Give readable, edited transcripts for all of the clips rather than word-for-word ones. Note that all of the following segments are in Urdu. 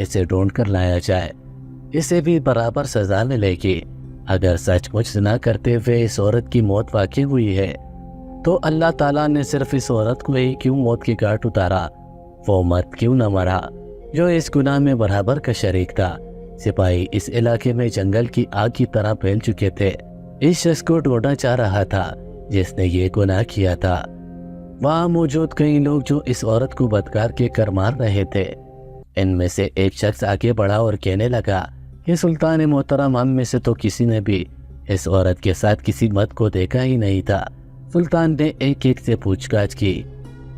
اسے ڈھونڈ کر لایا جائے، اسے بھی برابر سزا ملے گی۔ اگر سچ مچ زنا کرتے ہوئے اس عورت کی موت واقع ہوئی ہے تو اللہ تعالیٰ نے صرف اس عورت کو ہی کیوں موت کی گھاٹ اتارا؟ وہ مرد کیوں نہ مرا جو اس گناہ میں برابر کا شریک تھا؟ سپاہی اس علاقے میں جنگل کی آگ کی طرح پھیل چکے تھے، اس شخص کو ڈھونڈا جا رہا تھا جس نے یہ گناہ کیا تھا۔ وہاں موجود کئی لوگ جو اس عورت کو بدکار کے کر مار رہے تھے، ان میں سے ایک شخص آگے بڑھا اور کہنے لگا کہ سلطان محترم، ہم میں سے تو کسی نے بھی اس عورت کے ساتھ کسی مرد کو دیکھا ہی نہیں تھا۔ سلطان نے ایک ایک سے پوچھ گچھ کی،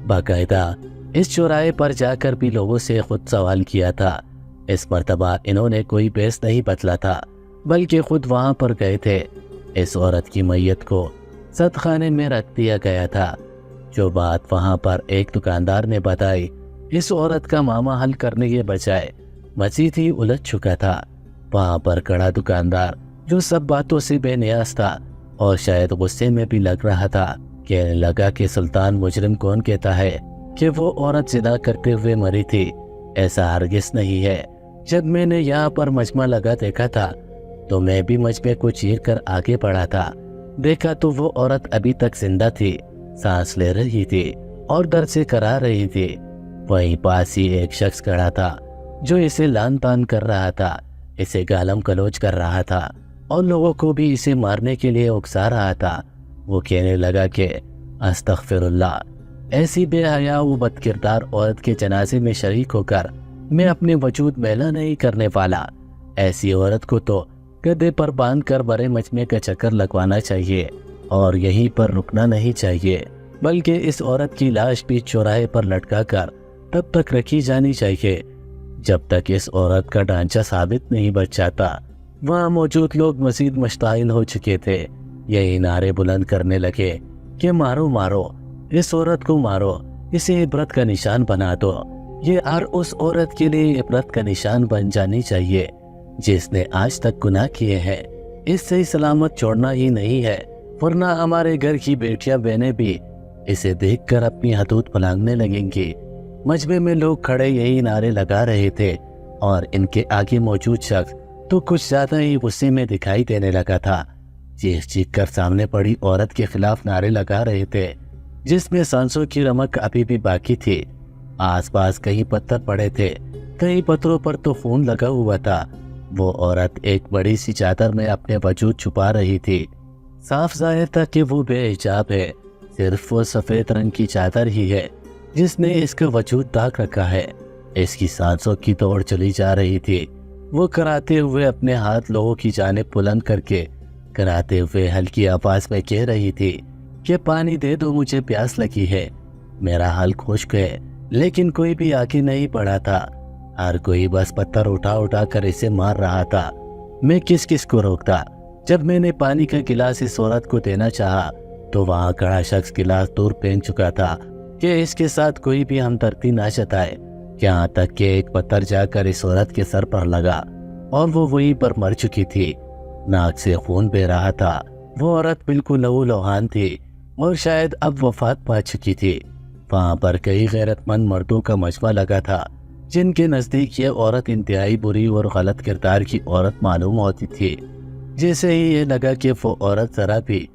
باقاعدہ اس چوراہے پر جا کر بھی لوگوں سے خود سوال کیا تھا۔ اس مرتبہ انہوں نے کوئی بیس نہیں بدلا تھا بلکہ خود وہاں پر گئے تھے۔ اس عورت کی میت کو صدخانے میں رکھ دیا گیا تھا۔ جو بات وہاں پر ایک دکاندار نے بتائی، اس عورت کا معاملہ حل کرنے کے بجائے مزید ہی الجھ چکا تھا۔ وہاں پر کھڑا دکاندار جو سب باتوں سے بے نیاز تھا اور شاید غصے میں بھی لگ رہا تھا، کہنے لگا کہ سلطان، مجرم کون کہتا ہے کہ وہ عورت زنا کرتے ہوئے مری تھی؟ ایسا ہرگز نہیں ہے۔ جب میں نے یہاں پر مجمع لگا دیکھا تھا تو میں بھی مجمع کو چیر کر آگے بڑھا تھا، دیکھا تو وہ عورت ابھی تک زندہ تھی، سانس لے رہی تھی اور درد سے کرا رہی تھی۔ وہیں پاس ہی ایک شخص کھڑا تھا جو اسے لان تان کر رہا تھا، اسے گالم گلوچ کر رہا تھا اور لوگوں کو بھی اسے مارنے کے لیے اکسا رہا تھا۔ وہ کہنے لگا کہ استغفر اللہ، ایسی بے حیا و بد کردار عورت کے جنازے میں شریک ہو کر میں اپنے وجود میلا نہیں کرنے والا۔ ایسی عورت کو تو گدھے پر باندھ کر بڑے مجمع کا چکر لگوانا چاہیے اور یہیں پر رکنا نہیں چاہیے، بلکہ اس عورت کی لاش بھی چوراہے پر لٹکا کر تب تک رکھی جانی چاہیے جب تک اس عورت کا ڈھانچہ ثابت نہیں بچ جاتا۔ وہاں موجود لوگ مزید مشتعل ہو چکے تھے، یہی نعرے بلند کرنے لگے کہ مارو مارو، اس عورت کو مارو، اسے عبرت کا نشان بنا دو۔ یہ ہر اس عورت کے لیے عبرت کا نشان بن جانی چاہیے جس نے آج تک گناہ کیے ہیں۔ اس سے سلامت چھوڑنا ہی نہیں ہے، ورنہ ہمارے گھر کی بیٹیاں بہنیں بھی اسے دیکھ کر اپنی حدود پھلانگنے لگیں گی۔ مجمع میں لوگ کھڑے یہی نعرے لگا رہے تھے اور ان کے آگے موجود شخص تو کچھ زیادہ ہی غصے میں دکھائی دینے لگا تھا، چیخ چیخ کر سامنے پڑی عورت کے خلاف نعرے لگا رہے تھے جس میں سانسوں کی رمق ابھی بھی باقی تھی۔ آس پاس کئی پتھر پڑے تھے، کئی پتھروں پر تو خون لگا ہوا تھا۔ وہ عورت ایک بڑی سی چادر میں اپنے وجود چھپا رہی تھی، صاف ظاہر تھا کہ وہ بے حجاب ہے، صرف وہ سفید رنگ کی چادر ہی ہے جس نے اس کا وجود ڈھانک رکھا ہے۔ اس کی سانسوں کی دوڑ چلی جا رہی تھی، وہ کراتے ہوئے اپنے ہاتھ لوگوں کی جانب بلند کر کے کراتے ہوئے ہلکی آواز میں کہہ رہی تھی کہ پانی دے دو، مجھے پیاس لگی ہے، میرا حال خشک ہے۔ لیکن کوئی بھی آگے نہیں بڑھا تھا، ہر کوئی بس پتھر اٹھا اٹھا کر اسے مار رہا تھا۔ میں کس کس کو روکتا؟ جب میں نے پانی کا گلاس اس عورت کو دینا چاہا تو وہاں کھڑا شخص گلاس دور پھینک چکا تھا کہ اس کے ساتھ کوئی بھی ہمدردی نہ جتائے، یہاں تک کہ ایک پتھر جا کر اس عورت کے سر پر لگا اور وہ وہیں پر مر چکی تھی، ناک سے خون بہ رہا تھا۔ وہ عورت بالکل لہو لوہان تھی اور شاید اب وفات پا چکی تھی۔ وہاں پر کئی غیرت مند مردوں کا مجمع لگا تھا جن کے نزدیک یہ عورت انتہائی بری اور غلط کردار کی عورت معلوم ہوتی تھی۔ جیسے ہی یہ لگا کہ وہ عورت ذرا بھی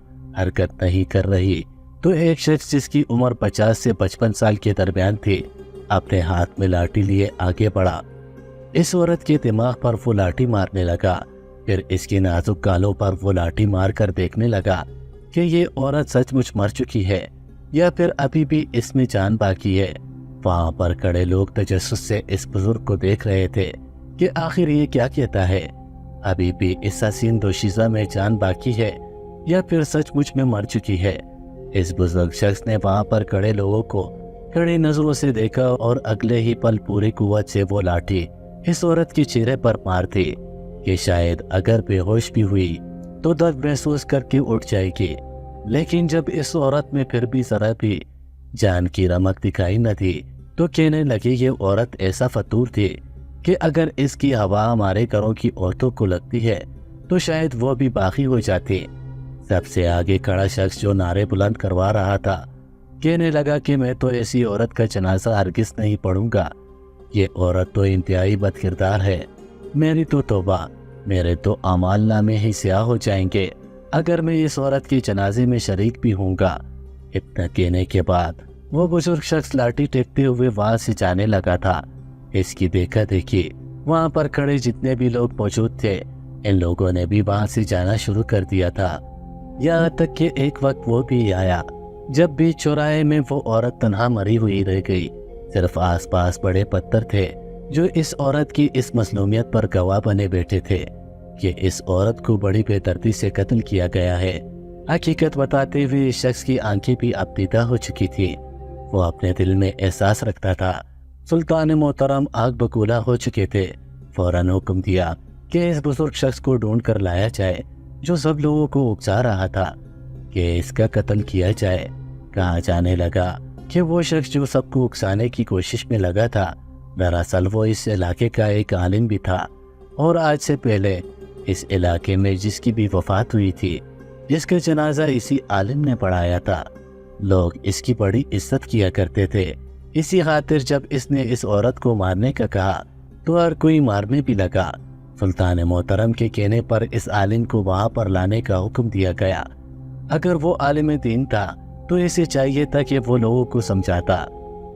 حرکت نہیں کر رہی تو ایک شخص جس کی عمر 50 سے 55 سال کے درمیان تھی اپنے ہاتھ میں لاٹھی لیے آگے بڑھا۔ اس عورت کے دماغ پر وہ لاٹھی مارنے لگا، پھر اس کے نازک گالوں پر وہ لاٹھی مار کر دیکھنے لگا کہ یہ عورت سچ مچ مر چکی ہے یا پھر ابھی بھی اس میں جان باقی ہے۔ وہاں پر کھڑے لوگ تجسس سے اس بزرگ کو دیکھ رہے تھے کہ آخر یہ کیا کہتا ہے، ابھی بھی اس حسین دوشیزہ میں جان باقی ہے یا پھر سچ مچ میں مر چکی ہے۔ اس بزرگ شخص نے وہاں پر کھڑے لوگوں کو کڑی نظروں سے دیکھا اور اگلے ہی پل پوری قوت سے وہ لاٹھی اس عورت کے چہرے پر مار دی کہ شاید اگر بے ہوش بھی ہوئی تو درد محسوس کر کے اٹھ جائے گی۔ لیکن جب اس عورت میں پھر بھی ذرا بھی جان کی رمق دکھائی نہ دی تو کہنے لگی یہ عورت ایسا فطور تھی کہ اگر اس کی ہوا ہمارے گھروں کی عورتوں کو لگتی ہے تو شاید وہ بھی باقی ہو جاتی۔ سب سے آگے کھڑا شخص جو نعرے بلند کروا رہا تھا کہنے لگا کہ میں تو ایسی عورت کا جنازہ ہرگز نہیں پڑھوں گا، یہ عورت تو انتہائی بد کردار ہے، میری تو توبہ، میرے تو اعمال نامے ہی سیاہ ہو جائیں گے اگر میں اس عورت کے جنازے میں شریک بھی ہوں گا۔ اتنا کہنے کے بعد وہ بزرگ شخص لاٹھی ٹیکتے ہوئے وہاں سے جانے لگا تھا۔ اس کی دیکھا دیکھی وہاں پر کھڑے جتنے بھی لوگ موجود تھے، ان لوگوں نے بھی وہاں سے جانا شروع کر دیا تھا، یہاں تک کہ ایک وقت وہ بھی آیا جب بھی چوراہے میں وہ عورت تنہا مری ہوئی رہ گئی۔ صرف آس پاس بڑے پتھر تھے جو اس عورت کی اس مظلومیت پر گواہ بنے بیٹھے تھے کہ اس عورت کو بڑی بے دردی سے قتل کیا گیا ہے۔ حقیقت بتاتے ہوئے اس شخص کی آنکھیں بھی اب دیدہ ہو چکی تھی۔ وہ اپنے دل میں احساس رکھتا تھا سلطان محترم آگ بگولا ہو چکے تھے۔ فوراً حکم دیا کہ اس بزرگ شخص کو ڈھونڈ کر لایا جائے جو سب لوگوں کو اکسا رہا تھا کہ اس کا قتل کیا جائے۔ کہا جانے لگا کہ وہ شخص جو سب کو اکسانے کی کوشش میں لگا تھا، دراصل وہ اس علاقے کا ایک عالم بھی تھا، اور آج سے پہلے اس علاقے میں جس کی بھی وفات ہوئی تھی، جس کا جنازہ اسی عالم نے پڑھایا تھا، لوگ اس کی بڑی عزت کیا کرتے تھے۔ اسی خاطر جب اس نے اس عورت کو مارنے کا کہا تو ہر کوئی مارنے بھی لگا۔ سلطان محترم کے کہنے پر اس عالم کو وہاں پر لانے کا حکم دیا گیا۔ اگر وہ عالم دین تھا تو اسے چاہیے تھا کہ وہ لوگوں کو سمجھاتا۔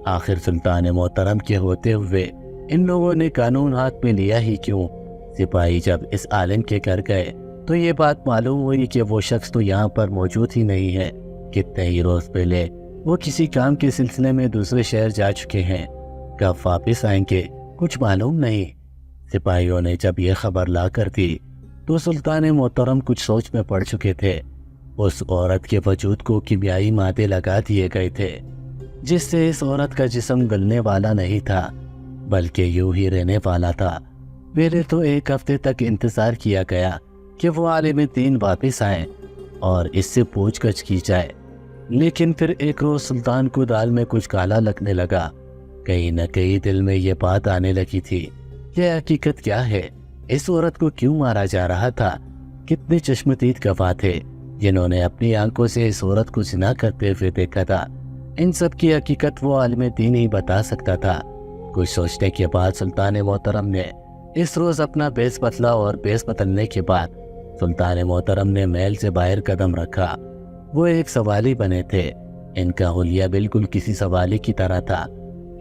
آخر سلطان محترم کے ہوتے ہوئے ان لوگوں نے قانون ہاتھ میں لیا ہی کیوں؟ سپاہی جب اس عالم کے گھر گئے تو یہ بات معلوم ہوئی کہ وہ شخص تو یہاں پر موجود ہی نہیں ہے۔ کتنے ہی روز پہلے وہ کسی کام کے سلسلے میں دوسرے شہر جا چکے ہیں، کب واپس آئیں گے کچھ معلوم نہیں۔ سپاہیوں نے جب یہ خبر لا کر دی تو سلطان محترم کچھ سوچ میں پڑ چکے تھے۔ اس عورت کے وجود کو کیمیائی مادے لگا دیے گئے تھے جس سے اس عورت کا جسم گلنے والا نہیں تھا بلکہ یوں ہی رہنے والا تھا۔ پہلے تو ایک ہفتے تک انتظار کیا گیا کہ وہ عالم دین واپس آئیں اور اس سے پوچھ گچھ کی جائے، لیکن پھر ایک روز سلطان کو دال میں کچھ کالا لگنے لگا۔ کہیں نہ کہیں دل میں یہ بات آنے لگی تھی کہ حقیقت کیا ہے، اس عورت کو کیوں مارا جا رہا تھا؟ کتنے چشمدید گواہ تھے جنہوں نے اپنی آنکھوں سے اس عورت کو زنا کرتے ہوئے دیکھا تھا؟ ان سب کی حقیقت وہ عالم دین ہی بتا سکتا تھا۔ کچھ سوچنے کے بعد سلطان محترم نے اس روز اپنا بیس بدلا، اور بیس بدلنے کے بعد سلطان محترم نے محل سے باہر قدم رکھا۔ وہ ایک سوالی بنے تھے، ان کا حلیہ بالکل کسی سوالی کی طرح تھا۔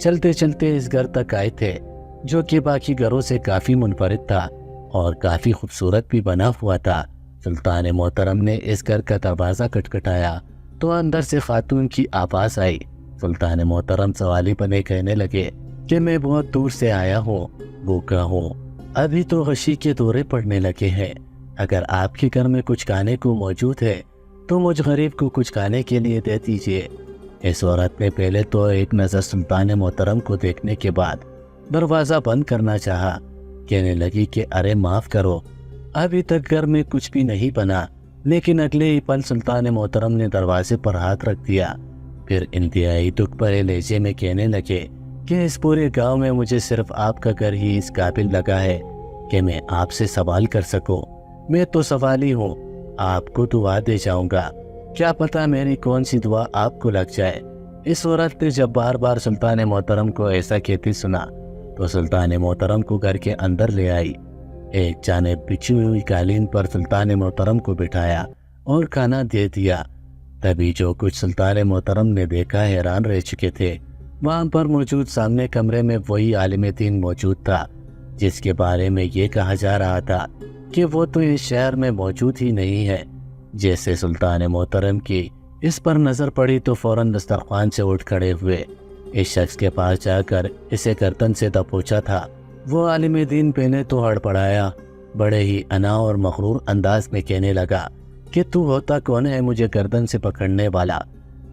چلتے چلتے اس گھر تک آئے تھے جو کہ باقی گھروں سے کافی منفرد تھا اور کافی خوبصورت بھی بنا ہوا تھا۔ سلطان محترم نے اس گھر کا دروازہ کھٹکھٹایا تو اندر سے خاتون کی آواز آئی۔ سلطان محترم سوالی بنے کہنے لگے کہ میں بہت دور سے آیا ہوں، بھوکا ہوں، ابھی تو غشی کے دورے پڑنے لگے ہیں، اگر آپ کے گھر میں کچھ کھانے کو موجود ہے تو مجھ غریب کو کچھ کھانے کے لیے دے دیجیے۔ اس عورت نے پہلے تو ایک نظر سلطان محترم کو دیکھنے کے بعد دروازہ بند کرنا چاہا، کہنے لگی کہ ارے معاف کرو، ابھی تک گھر میں کچھ بھی نہیں بنا، لیکن اگلے ہی پل سلطان محترم نے دروازے پر ہاتھ رکھ دیا۔ پھر انتہائی دکھ بھرے لہجے میں کہنے لگے کہ اس پورے گاؤں میں مجھے صرف آپ کا گھر ہی اس قابل لگا ہے کہ میں آپ سے سوال کر سکوں۔ میں تو سوالی ہوں، آپ کو دعا دے جاؤں گا، کیا پتا میری کون سی دعا آپ کو لگ جائے۔ اس عورت نے جب بار بار سلطان محترم کو ایسا کہتے سنا تو سلطان محترم کو گھر کے اندر لے آئی، ایک جانب بچھی ہوئی قالین پر سلطان محترم کو بٹھایا اور کھانا دے دیا۔ تبھی جو کچھ سلطان محترم نے دیکھا حیران رہ چکے تھے۔ وہاں پر موجود سامنے کمرے میں وہی عالم دین موجود تھا جس کے بارے میں یہ کہا جا رہا تھا کہ وہ تو اس شہر میں موجود ہی نہیں ہے۔ جیسے سلطان محترم کی اس پر نظر پڑی تو فوراً دسترخوان سے اٹھ کھڑے ہوئے، اس شخص کے پاس جا کر اسے گردن سے دبوچا تھا۔ وہ عالم دین پہلے تو ہڑبڑایا، بڑے ہی انا اور مغرور انداز میں کہنے لگا کہ تو ہوتا کون ہے مجھے گردن سے پکڑنے والا؟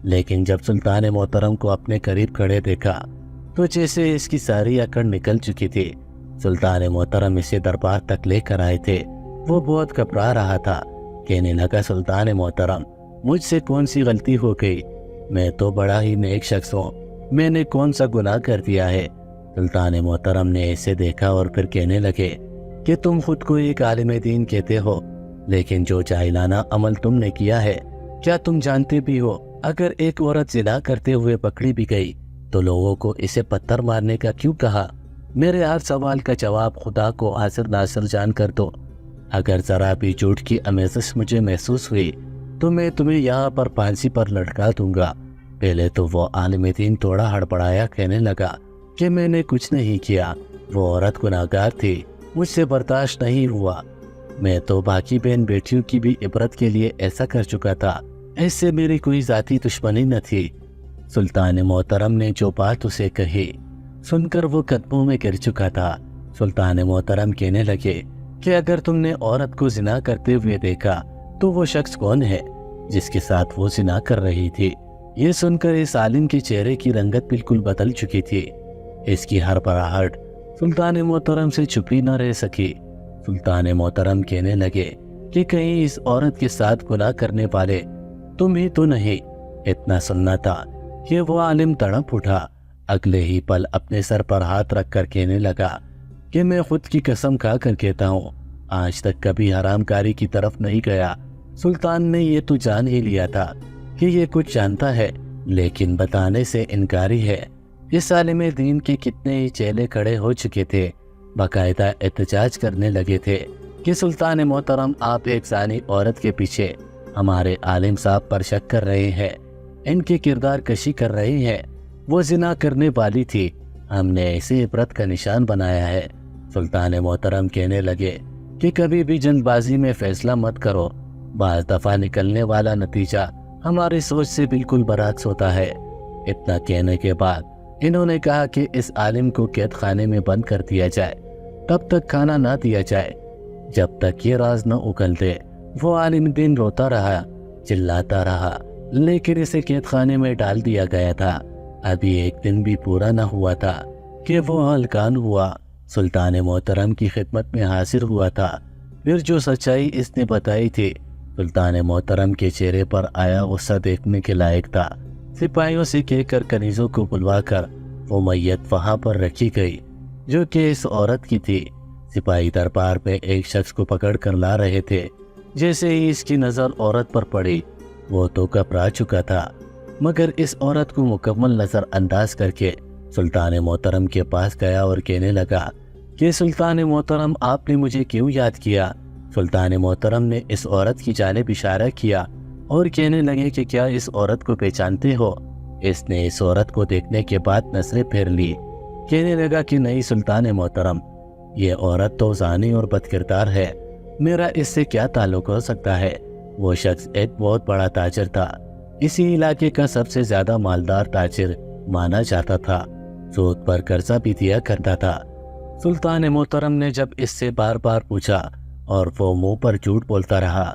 لیکن جب سلطان محترم کو اپنے قریب کھڑے دیکھا تو جیسے اس کی ساری اکڑ نکل چکی تھی۔ سلطان محترم اسے دربار تک لے کر آئے تھے۔ وہ بہت گھبرا رہا تھا، کہنے لگا سلطان محترم مجھ سے کون سی غلطی ہو گئی؟ میں تو بڑا ہی نیک شخص ہوں، میں نے کون سا گناہ کر دیا ہے؟ سلطان محترم نے اسے دیکھا اور پھر کہنے لگے کہ تم خود کو ایک عالم دین کہتے ہو، لیکن جو جاہلانہ عمل تم نے کیا ہے، کیا تم جانتے بھی ہو اگر ایک عورت زنا کرتے ہوئے پکڑی بھی گئی تو لوگوں کو اسے پتھر مارنے کا کیوں کہا؟ میرے ہر سوال کا جواب خدا کو حاضر ناصر جان کر دو۔ اگر ذرا بھی جھوٹ کی آمیزش مجھے محسوس ہوئی تو میں تمہیں یہاں پر پھانسی پر لٹکا دوں گا۔ پہلے تو وہ عالم دین تھوڑا ہڑبڑایا کہنے لگا کہ میں نے کچھ نہیں کیا، وہ عورت گناہگار تھی، مجھ سے برداشت نہیں ہوا۔ میں تو باقی بہن بیٹیوں کی بھی عبرت کے لیے ایسا کر چکا تھا، اس سے میری کوئی ذاتی دشمنی نہ تھی۔ سلطان محترم نے جو بات اسے کہی سن کر وہ قدموں میں گر چکا تھا۔ سلطان محترم کہنے لگے کہ اگر تم نے عورت کو زنا کرتے ہوئے دیکھا تو وہ شخص کون ہے جس کے ساتھ وہ زنا کر رہی تھی؟ یہ سن کر اس عالم کے چہرے کی رنگت بالکل بدل چکی تھی، اس کی ہڑبڑاہٹ سلطان محترم سے چھپی نہ رہ سکی۔ سلطان محترم کہنے لگے کہ کہیں اس عورت کے ساتھ گناہ کرنے والے تم ہی تو نہیں؟ اتنا سننا تھا کہ وہ عالم تڑپ اٹھا، اگلے ہی پل اپنے سر پر ہاتھ رکھ کر کہنے لگا کہ میں خود کی قسم کھا کر کہتا ہوں آج تک کبھی حرام کاری کی طرف نہیں گیا۔ سلطان نے یہ تو جان ہی لیا تھا کہ یہ کچھ جانتا ہے لیکن بتانے سے انکاری ہے۔ اس عالم دین کے کتنے ہی چیلے کھڑے ہو چکے تھے، باقاعدہ احتجاج کرنے لگے تھے کہ سلطان محترم آپ ایک زانی عورت کے پیچھے ہمارے عالم صاحب پر شک کر رہے ہیں، ان کی کردار کشی کر رہے ہیں، وہ زنا کرنے والی تھی، ہم نے اسے عبرت کا نشان بنایا ہے۔ سلطان محترم کہنے لگے کہ کبھی بھی جلد بازی میں فیصلہ مت کرو، بعض دفعہ نکلنے والا نتیجہ ہماری سوچ سے بالکل برعکس ہوتا ہے۔ اتنا کہنے کے بعد انہوں نے کہا کہ اس عالم کو قید خانے میں بند کر دیا جائے، تب تک کھانا نہ دیا جائے جب تک یہ راز نہ اگل دے۔ وہ عالم دین روتا رہا، چلاتا رہا، لیکن اسے قید خانے میں ڈال دیا گیا تھا۔ ابھی ایک دن بھی پورا نہ ہوا تھا کہ وہ ہلکان ہوا، سلطان محترم کی خدمت میں حاضر ہوا تھا۔ پھر جو سچائی اس نے بتائی تھی سلطان محترم کے چہرے پر آیا غصہ دیکھنے کے لائق تھا۔ سپاہیوں سے کہہ کر کنیزوں کو بلوا کر وہ میت وہاں پر رکھی گئی جو کہ اس عورت کی تھی۔ سپاہی دربار میں ایک شخص کو پکڑ کر لا رہے تھے، جیسے ہی اس کی نظر عورت پر پڑی وہ تو گھبرا چکا تھا، مگر اس عورت کو مکمل نظر انداز کر کے سلطان محترم کے پاس گیا اور کہنے لگا کہ سلطان محترم آپ نے مجھے کیوں یاد کیا؟ سلطان محترم نے اس عورت کی جانب اشارہ کیا اور کہنے لگے کہ کیا اس عورت کو پہچانتے ہو؟ اس نے اس عورت کو دیکھنے کے بعد نظریں پھیر لی، کہنے لگا کہ نہیں سلطان محترم، یہ عورت تو زانی اور بد کردار ہے، میرا اس سے کیا تعلق ہو سکتا ہے؟ وہ شخص ایک بہت بڑا تاجر تھا، اسی علاقے کا سب سے زیادہ مالدار تاجر مانا جاتا تھا، سود پر قرضہ بھی دیا کرتا تھا۔ سلطان محترم نے جب اس سے بار بار پوچھا اور وہ منہ پر جھوٹ بولتا رہا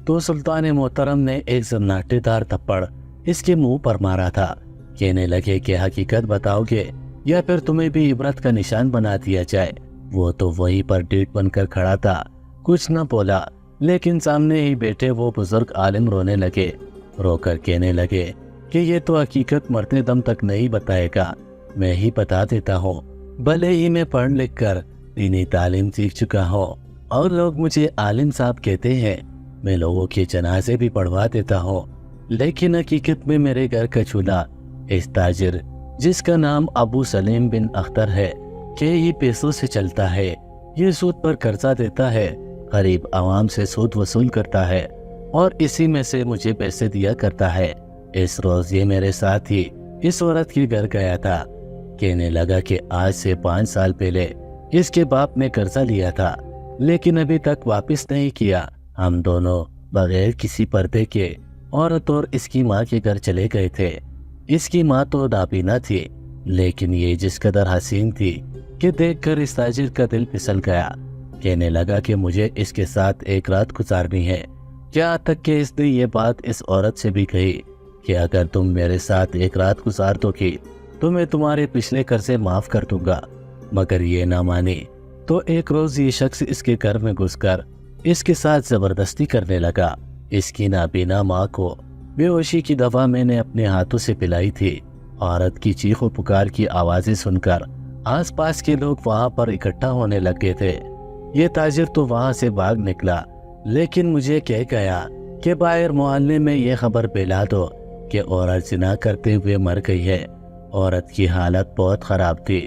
تو سلطان محترم نے ایک زناٹے دار تھپڑ اس کے منہ پر مارا تھا، کہنے لگے کہ حقیقت بتاؤ گے یا پھر تمہیں بھی عبرت کا نشان بنا دیا جائے۔ وہ تو وہیں پر ڈیٹ بن کر کھڑا تھا، کچھ نہ بولا، لیکن سامنے ہی بیٹھے وہ بزرگ عالم رونے لگے، رو کر کہنے لگے کہ یہ تو حقیقت مرتے دم تک نہیں بتائے گا، میں ہی بتا دیتا ہوں، بھلے ہی میں پڑھ لکھ کر دینی تعلیم سیکھ چکا ہوں اور لوگ مجھے عالم صاحب کہتے ہیں، میں لوگوں کے جنازے بھی پڑھوا دیتا ہوں، لیکن حقیقت میں میرے گھر کا چولہا اس تاجر جس کا نام ابو سلیم بن اختر ہے کہ یہ پیسوں سے چلتا ہے، یہ سود پر قرضہ دیتا ہے، غریب عوام سے سود وصول کرتا ہے اور اسی میں سے مجھے پیسے دیا کرتا ہے۔ اس روز یہ میرے ساتھ ہی اس عورت کے گھر گیا تھا، کہنے لگا کہ آج سے 5 سال پہلے اس کے باپ نے قرضہ لیا تھا لیکن ابھی تک واپس نہیں کیا۔ ہم دونوں بغیر کسی پردے کے عورت اور اس کی ماں کے گھر چلے گئے تھے۔ اس کی ماں تو نابینا تھی لیکن یہ جس قدر حسین تھی کہ دیکھ کر اس تاجر کا دل پھسل گیا، کہنے لگا کہ مجھے اس کے ساتھ ایک رات گزارنی ہے۔ یہاں تک کہ اس نے یہ بات اس عورت سے بھی کہی کہ اگر تم میرے ساتھ ایک رات گزار دو گی تو میں تمہارے پچھلے قرضے معاف کر دوں گا، مگر یہ نہ مانی تو ایک روز یہ شخص اس کے گھر میں گھس کر اس کے ساتھ زبردستی کرنے لگا۔ اس کی نابینا ماں کو بے ہوشی کی دوا میں نے اپنے ہاتھوں سے پلائی تھی۔ عورت کی چیخ و پکار کی آوازیں سن کر آس پاس کے لوگ وہاں پر اکٹھا ہونے لگے تھے۔ یہ تاجر تو وہاں سے بھاگ نکلا لیکن مجھے کہہ گیا کہ باہر محلے میں یہ خبر پھیلا دو کہ عورت زنا کرتے ہوئے مر گئی ہے۔ عورت کی حالت بہت خراب تھی،